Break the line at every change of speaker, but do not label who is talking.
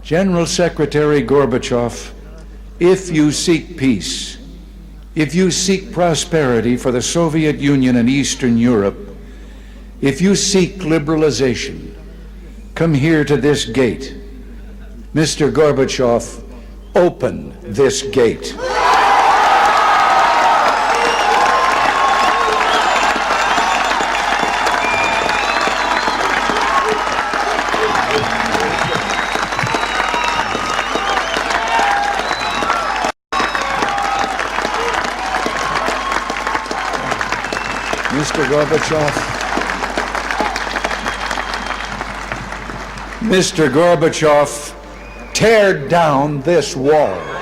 General Secretary Gorbachev, if you seek peace, if you seek prosperity for the Soviet Union and Eastern Europe, if you seek liberalization, come here to this gate. Mr. Gorbachev, open this gate. Mr. Gorbachev, tear down this wall.